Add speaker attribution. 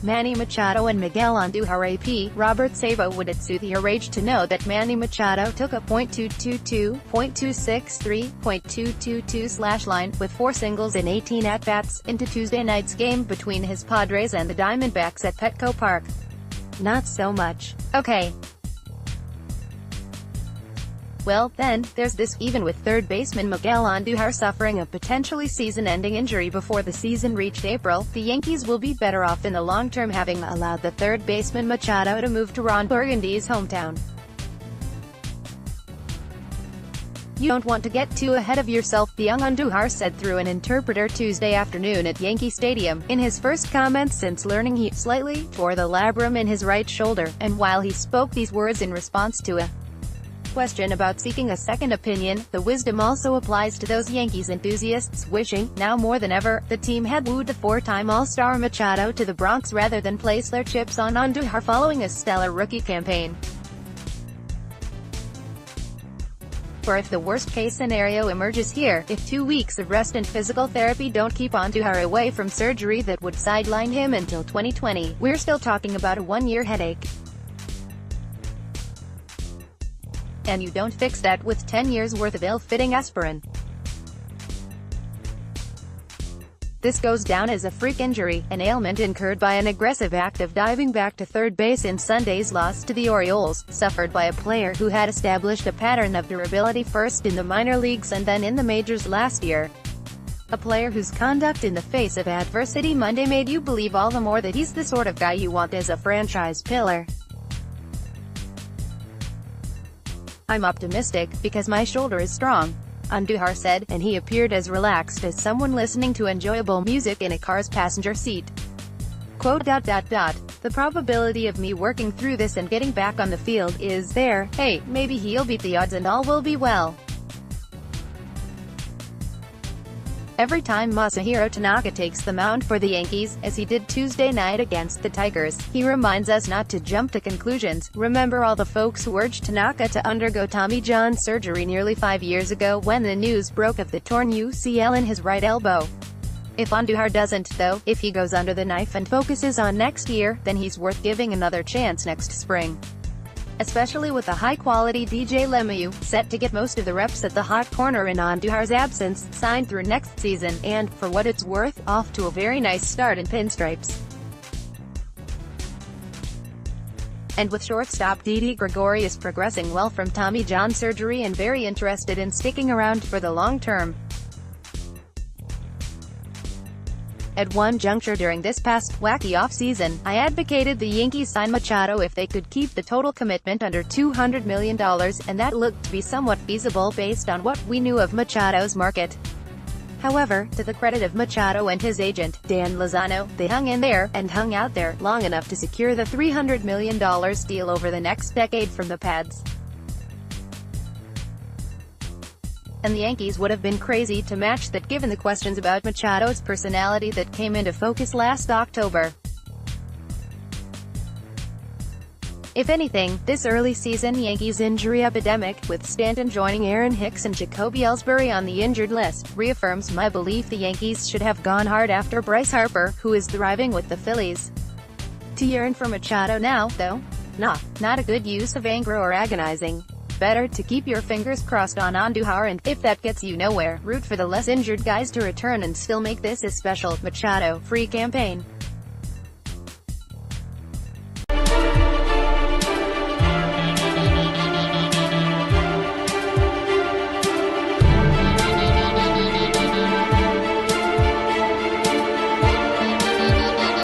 Speaker 1: Manny Machado and Miguel Andujar. AP, Robert Sabo Would at Soothe are raged to know that Manny Machado took a .222, .263, .222 line, with 4 singles in 18 at-bats, into Tuesday night's game between his Padres and the Diamondbacks at PETCO Park. Not so much. Okay. Well, then, there's this. Even with third baseman Miguel Andujar suffering a potentially season-ending injury before the season reached April, the Yankees will be better off in the long term having allowed the third baseman Machado to move to Ron Burgundy's hometown. You don't want to get too ahead of yourself, the young Andujar said through an interpreter Tuesday afternoon at Yankee Stadium, in his first comments since learning he slightly tore the labrum in his right shoulder, and while he spoke these words in response to a question about seeking a second opinion, the wisdom also applies to those Yankees enthusiasts wishing, now more than ever, the team had wooed the 4-time All-Star Machado to the Bronx rather than place their chips on Andujar following a stellar rookie campaign. For if the worst-case scenario emerges here, if 2 weeks of rest and physical therapy don't keep Andujar away from surgery that would sideline him until 2020, we're still talking about a 1-year headache. And you don't fix that with 10 years worth of ill-fitting aspirin. This goes down as a freak injury, an ailment incurred by an aggressive act of diving back to third base in Sunday's loss to the Orioles, suffered by a player who had established a pattern of durability first in the minor leagues and then in the majors last year. A player whose conduct in the face of adversity Monday made you believe all the more that he's the sort of guy you want as a franchise pillar. I'm optimistic, because my shoulder is strong, Andujar said, and he appeared as relaxed as someone listening to enjoyable music in a car's passenger seat. Quote, "The probability of me working through this and getting back on the field is there. Hey, maybe he'll beat the odds and all will be well. Every time Masahiro Tanaka takes the mound for the Yankees, as he did Tuesday night against the Tigers, he reminds us not to jump to conclusions. Remember all the folks who urged Tanaka to undergo Tommy John surgery nearly 5 years ago when the news broke of the torn UCL in his right elbow. If Andujar doesn't, though, if he goes under the knife and focuses on next year, then he's worth giving another chance next spring. Especially with a high-quality DJ LeMahieu, set to get most of the reps at the hot corner in Andujar's absence, signed through next season, and, for what it's worth, off to a very nice start in pinstripes. And with shortstop Didi Gregorius progressing well from Tommy John surgery and very interested in sticking around for the long term. At one juncture during this past, wacky offseason, I advocated the Yankees sign Machado if they could keep the total commitment under $200 million, and that looked to be somewhat feasible based on what we knew of Machado's market. However, to the credit of Machado and his agent, Dan Lozano, they hung in there, and hung out there, long enough to secure the $300 million deal over the next decade from the Pads. And the Yankees would have been crazy to match that given the questions about Machado's personality that came into focus last October. If anything, this early season Yankees injury epidemic, with Stanton joining Aaron Hicks and Jacoby Ellsbury on the injured list, reaffirms my belief the Yankees should have gone hard after Bryce Harper, who is thriving with the Phillies. To yearn for Machado now, though? Nah, not a good use of anger or agonizing. Better to keep your fingers crossed on Andujar and, if that gets you nowhere, root for the less injured guys to return and still make this a special, Machado-free campaign.